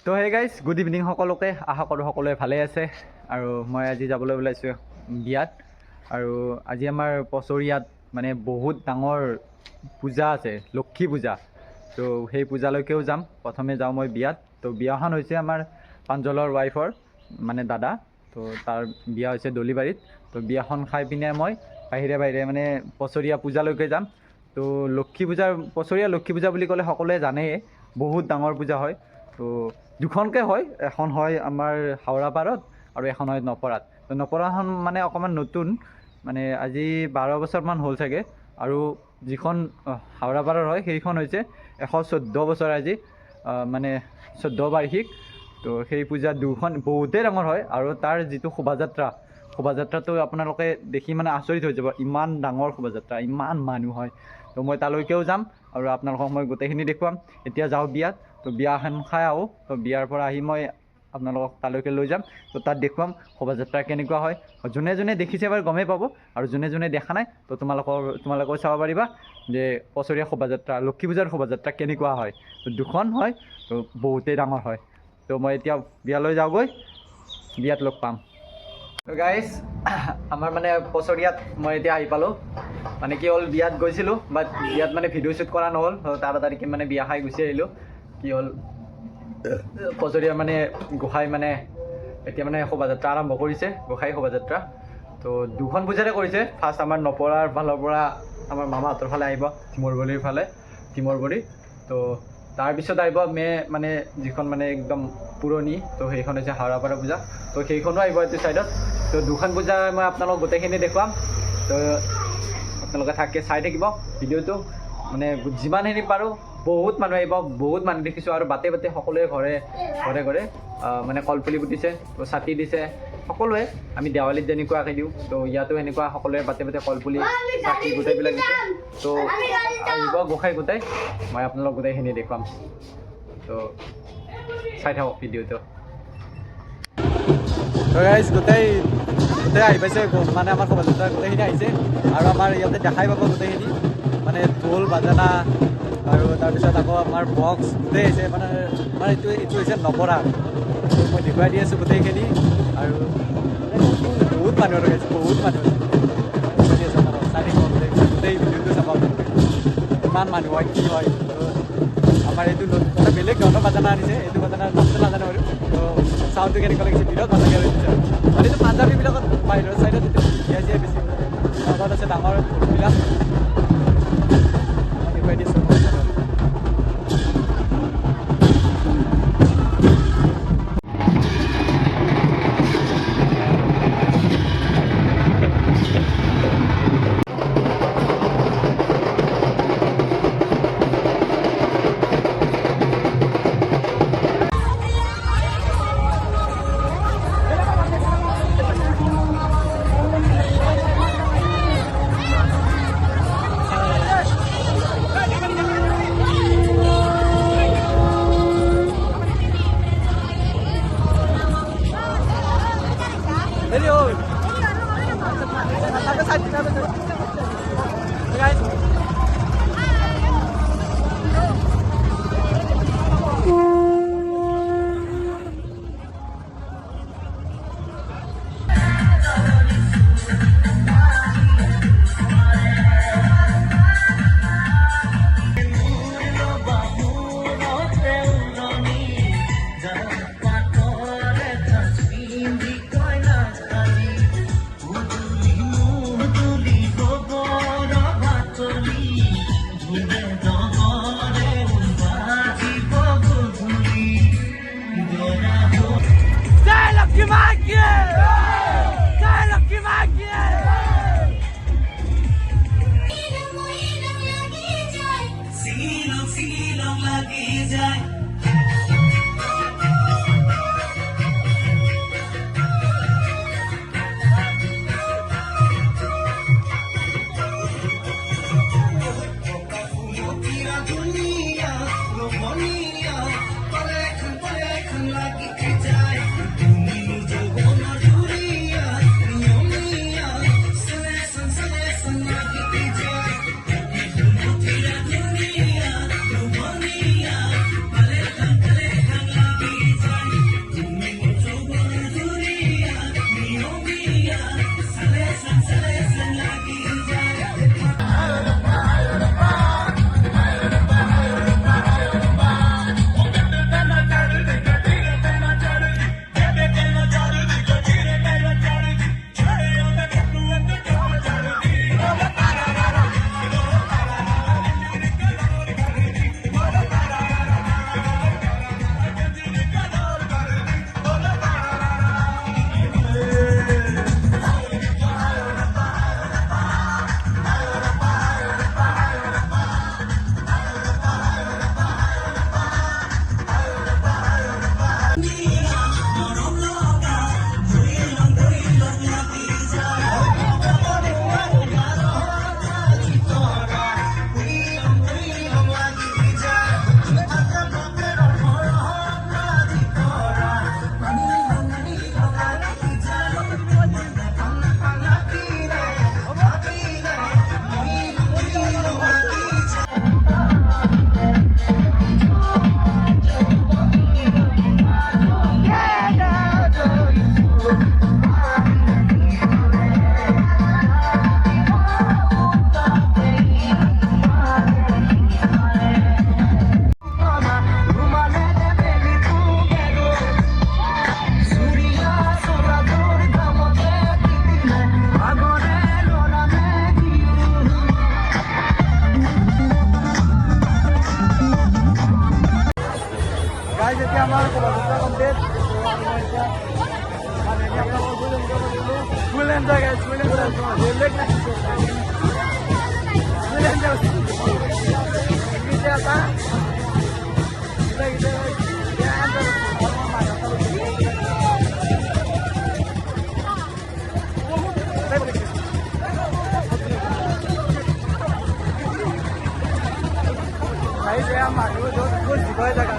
তো hey guys good evening সকলোকে আশা কৰোঁ সকলোৱে ভালে আছে আৰু মই আজি যাবলৈ ওলাইছোঁ বিয়াত আৰু আজি আমাৰ পছৰিয়াত মানে বহুত ডাঙৰ পূজা আছে লক্ষী পূজা তো সেই পূজালৈকেও যাম প্ৰথমে যাওঁ মই বিয়াত তো বিয়াখন হৈছে আমাৰ প্ৰাঞ্জলৰ ৱাইফৰ মানে দাদা তো তাৰ বিয়া হৈছে দলিবাৰীত তো বিয়াখন খাই পিনে মই বাহিৰে বাহিৰে মানে পছৰিয়া পূজালৈকে যাম তো লক্ষী পূজাৰ পছৰিয়া লক্ষী পূজা বুলি ক'লে সকলোৱে জানেই বহুত ডাঙৰ পূজা হয় তো দুখনকৈ হয় এখন হয় আমাৰ হাওৰা পাৰত আৰু এখন হয় নপৰাত তো নপৰাখন মানে অকণমান নতুন মানে আজি 12 বছৰমান হ'ল চাগে আৰু যিখন হাওৰা পাৰৰ হয় সেইখন হৈছে 114 বছৰ আজি মানে 14 বাৰ্ষিক তো সেই পূজা দুখন বহুতেই ডাঙৰ হয় আৰু তাৰ যিটো শোভাযাত্ৰাটো আপোনালোকে দেখি মানে আচৰিত হৈ যাব ইমান ডাঙৰ শোভাযাত্ৰা ইমান মানুহ হয় তো মই তালৈকেও যাম আৰু আপোনালোকক মই গোটেইখিনি দেখুৱাম এতিয়া যাওঁ বিয়াত তো বিয়াখন খাই আহোঁ তো বিয়াৰ পৰা আহি মই আপোনালোকক তালৈকে লৈ যাম তো তাত দেখুৱাম শোভাযাত্ৰা কেনেকুৱা হয় যোনে যোনে দেখিছে বাৰু গমেই পাব আৰু যোনে যোনে দেখা নাই তো তোমালোকেও চাব পাৰিবা যে পছৰিয়া শোভাযাত্ৰা লক্ষী পূজাৰ শোভাযাত্ৰা কেনেকুৱা হয় তো দুখন হয় তো বহুতেই ডাঙৰ হয় তো মই এতিয়া বিয়ালৈ যাওঁগৈ বিয়াত লগ পাম গাইজ আমাৰ মানে পছৰিয়াত মই এতিয়া আহি পালোঁ মানে কি হ'ল বিয়াত গৈছিলোঁ বাট বিয়াত মানে ভিডিঅ' শ্বুট কৰা নহ'ল তাড়াতাড়িকৈ মানে বিয়া খাই গুচি আহিলোঁ কি হ'ল পছৰিয়াৰ মানে গোসাঁই মানে এতিয়া মানে শোভাযাত্ৰা আৰম্ভ কৰিছে গোসাঁই শোভাযাত্ৰা তো দুখন পূজাতে কৰিছে ফাৰ্ষ্ট আমাৰ নপৰাৰ ফালৰ পৰা আমাৰ মামাহঁতৰ ফালে আহিব টিমৰবৰীৰ ফালে টিমৰবৰী তো তাৰপিছত আহিব মানে যিখন মানে একদম পুৰণি তো সেইখন হৈছে হাওৰাপাৰা পূজা তো সেইখনো আহিব এইটো ছাইডত তো দুখন পূজা মই আপোনালোকক গোটেইখিনি দেখুৱাম তো আপোনালোকে চাই থাকিব ভিডিঅ'টো মানে যিমানখিনি পাৰোঁ বহুত মানুহ আহিব বহুত মানুহ দেখিছোঁ আৰু বাটে বাটে সকলোৱে ঘৰে মানে কলপুলি পুতিছে তো ছাতি দিছে সকলোৱে আমি দেৱালীত যেনেকুৱাকৈ দিওঁ তো ইয়াতো এনেকুৱা সকলোৱে বাটে বাটে কলপুলি ছাতি গোটেইবিলাক দিছে তো আহিব গোসাঁই গোটাই মই আপোনালোক গোটেইখিনি দেখুৱাম তো চাই থাকক ভিডিঅ'টো তো গাইজ গোটেই আহি পাইছে মানে আমাৰ শোভাযাত্ৰা গোটেইখিনি আহিছে আৰু আমাৰ ইয়াতে দেখাই পাব গোটেইখিনি মানে ঢোল বাজানা আৰু তাৰপিছত আকৌ আমাৰ বক্স গোটেই আহিছে মানে এইটো হৈছে নপৰা মই দেখুৱাই দি আছোঁ গোটেইখিনি আৰু বহুত মানুহ লগাইছে বহুত মানুহ আছে চাই থাকিব গোটেই ভিডিঅ'টো চাব ইমান মানুহ হয় কি হয় আমাৰ এইটো মানে বেলেগ ধৰণৰ বাজানা আনিছে এইটো বাজানাৰ নামটো নাজানো বাৰু তো চাউণ্ডটো কেনেকুৱা লাগিছে বিৰাট ভাল লাগে মানে এইটো পাঞ্জাৱীবিলাকত বাহিৰৰ চাইডত এইটো বেছি লগত আছে ডাঙৰ ঢোলবিলাক দেখুৱাই দিছোঁ গাইজ এতিয়া আমাৰ complete full enjoy guys full enjoy মানুহ য'ত জীৱাই জেগা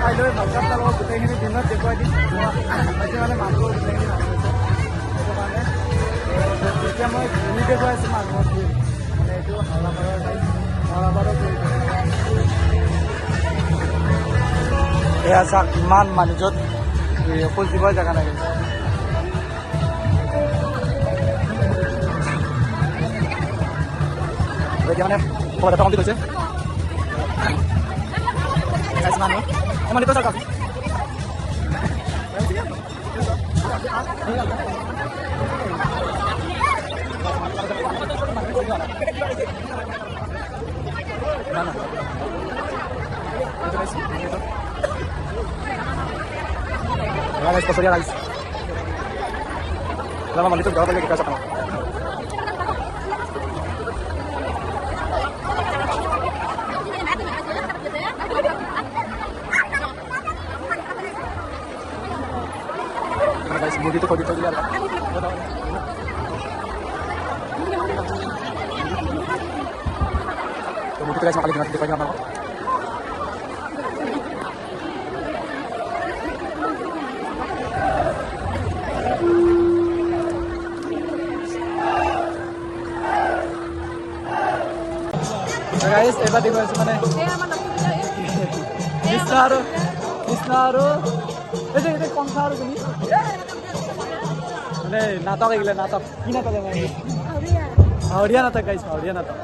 খাই লৈ ভালকৈ লগত গোটেইখিনি দিনত দেখুৱাই দিম আজি মানে মাংস গোটেইখিনি সেইটো কাৰণে এতিয়া মই ঘূৰি দেখুৱাই আছোঁ মানুহৰ ভিৰ মানে এইটো হাওৰাপাৰৰ ঠাইত হাওৰাপাৰৰ এয়া চাওক ইমান মানুহ য'ত অকল জীৱই জেগা নাই এতিয়া মানে খবৰ এটা কমপ্লিট হৈছে মানুহ মানে চাওক Pasaría la isla. La mamá, que va a que casa. Guys, muy dito ko dito diyan. Kemudian guys, makali natin dito naman. Guys, ebat di mana mana? Isnaru. Ini konsaru ini. Ini natak ini natak. Ini natak yang ini. Hauria natak guys, hauria natak.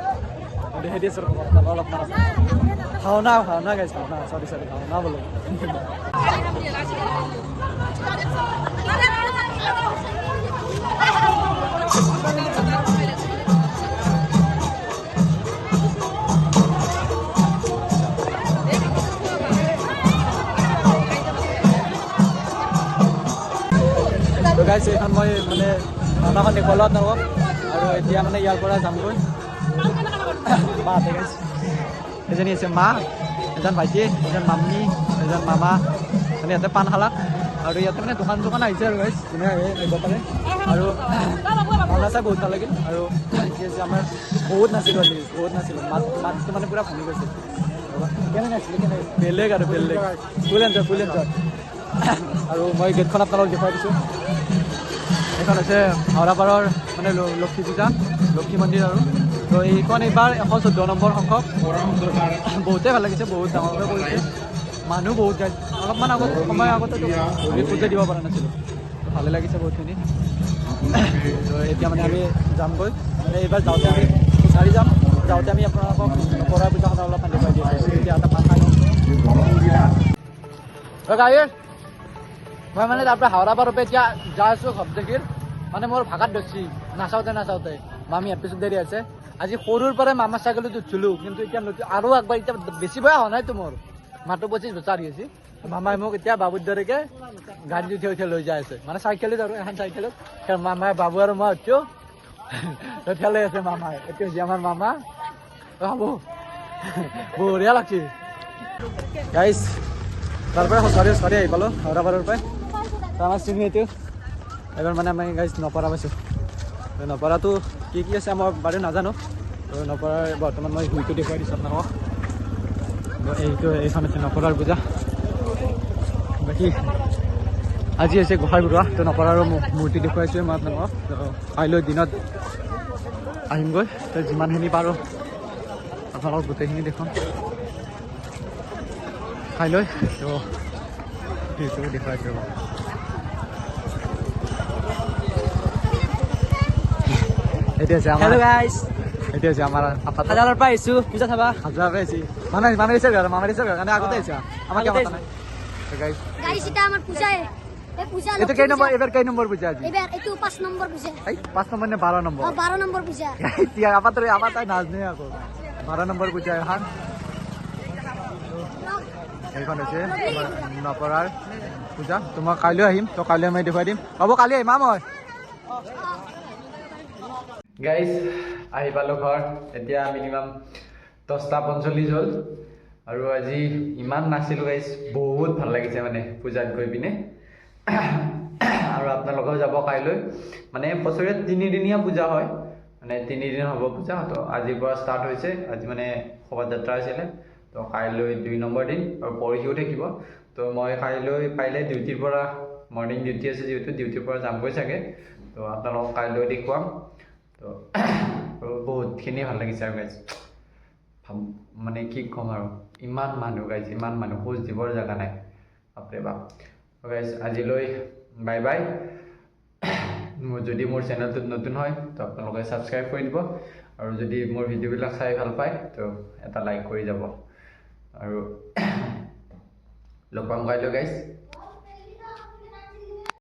Udah hadiah suruh kalau mana? Hauna guys, hauna. Sorry, hauna belum. Guys, এখন মই মানে ভাওনাখন দেখুৱালোঁ আপোনালোকক আৰু এতিয়া মানে ইয়াৰ পৰা যামগৈ মা আছে গাইছ এজনী আছে মা এজন ভাইটি এজন মামী এজন মামা মানে ইয়াতে পাণ খালা আৰু ইয়াতে মানে দোকান আহিছে আৰু গাইছ যোনে আহিব পাৰে আৰু ভাওনা চাই বহুত ভাল লাগিল আৰু কি আছে আমাৰ বহুত নাছিলোঁ মাতটো মানে পূৰা ভাঙি গৈছে কেনে নাছিলে বেলেগ আৰু বেলেগ ফুল এনজয় আৰু মই গেটখন আপোনালোকক দেখুৱাই দিছোঁ এইখন হৈছে হাওৰাপাৰৰ মানে লক্ষী পূজা লক্ষী মন্দিৰ আৰু তো এইখন এইবাৰ 114 নম্বৰ সংখ্যক বহুতেই ভাল লাগিছে বহুত ডাঙৰকৈ কৰিছে মানুহ বহুত যায় অলপমান আগত সময় আগতে পূজা দিব পৰা নাছিলোঁ ভালে লাগিছে বহুতখিনি তো এতিয়া মানে আমি যামগৈ মানে এইবাৰ যাওঁতে আমি বিচাৰি যাওঁতে আমি আপোনালোকক কৰা পূজাখন অলপমান দেখুৱাই দিম এতিয়া এটা পাত খাই লওঁ মই মানে তাৰপৰা হাওৰাপাৰৰ পৰা এতিয়া যাই আছোঁ শব্দগীৰ মানে মোৰ ভাগাত ধৰিছি নাচাওঁতে মামী এপিছ'ড দেৰি আছে আজি সৰুৰ পৰাই মামাৰ চাইকেলত উঠিলোঁ কিন্তু এতিয়া আৰু একবাৰ এতিয়া বেছি বয়া হোৱা নাইতো মোৰ মাত্ৰ 25 বছৰ আহি আছে মামাই মোক এতিয়া বাবুৰ দৰেকে গাড়ী উঠি লৈ যাই আছে মানে চাইকেলত আৰু এখন চাইকেলত মামাই বাবু আৰু মই উঠিছোঁ ঠেলাই আছে মামাই এতিয়া হৈছে আমাৰ মামা বাবু বঢ়িয়া লাগছে গাইজ তাৰপৰা খোজকাঢ়ি আহি পালোঁ হাওৰাপাৰৰ পৰাই আমাৰ চিনি এইটো এবাৰ মানে আমি গাইজ নপৰা পাইছোঁ নপৰাটো কি আছে মই বাৰু নাজানো নপৰাৰ বৰ্তমান মই ভিউটো দেখুৱাই দিছোঁ আপোনালোকক এইখন আছে নপৰাৰ পূজা বাকী আজি হৈছে গোসাঁই বুঢ়া তো নপৰাৰো মূৰ্তি দেখুৱাইছোঁ মই আপোনালোকক কাইলৈ দিনত আহিমগৈ তো যিমানখিনি পাৰোঁ আপোনালোকক গোটেইখিনি দেখুৱাম কাইলৈ তো ভিউটো দেখুৱাইছোঁ এইটো আছে আমাৰ হেল্ল' গাইছ এইটো আছে আমাৰ আপাত হাজাৰৰ পৰা আহিছোঁ পূজা চাবা হাজাৰ পাইছি মানে দিছে ঘৰ মামা দিছে ঘৰ কাৰণে আগতে আহিছা আমাক আগতে মাতা নাই গাইস গাইস এটা আমাৰ পূজায় এই পূজা এটা কেই নম্বৰ এবাৰ কেই নম্বৰ পূজা আজি এবাৰ একটু 5 নম্বৰ পূজা এই 5 নম্বৰ নে 12 নম্বৰ 12 নম্বৰ পূজা এতিয়া আপাত নাজনে আকৌ 12 নম্বৰ পূজা এখন এইখন হৈছে নপৰাৰ পূজা তোমাক কাইলৈ আহিম তো কাইলৈ মই দেখুৱাই দিম হ'ব কালি আহিম মই গাইজ আহি পালোঁ ঘৰ এতিয়া মিনিমাম 10:45 হ'ল আৰু আজি ইমান নাছিলোঁ গাইজ বহুত ভাল লাগিছে মানে পূজাত গৈ পিনে আৰু আপোনালোকেও যাব কাইলৈ মানে বছৰত 3 দিনীয়া পূজা হয় মানে 3 দিন হ'ব পূজা তো আজিৰ পৰা ষ্টাৰ্ট হৈছে আজি মানে শোভাযাত্ৰা আছিলে তো কাইলৈ 2 নম্বৰ দিন আৰু পৰহিও থাকিব তো মই কাইলৈ পাৰিলে ডিউটিৰ পৰা মৰ্ণিং ডিউটি আছে যিহেতু ডিউটিৰ পৰা যামগৈ চাগে তো আপোনালোকক কাইলৈ দেখুৱাম তো বহুতখিনি ভাল লাগিছে আৰু গাইজ মানে কি ক'ম আৰু ইমান মানুহ গাইজ ইমান মানুহ খোজ দিবৰ জেগা নাই বাপৰে বাপ গাইজ আজিলৈ বাই বাই যদি মোৰ চেনেলটোত নতুন হয় তো আপোনালোকে ছাবস্ক্ৰাইব কৰি দিব আৰু যদি মোৰ ভিডিঅ'বিলাক চাই ভাল পায় তো এটা লাইক কৰি যাব আৰু লগ পাম কাইলৈ গাইজ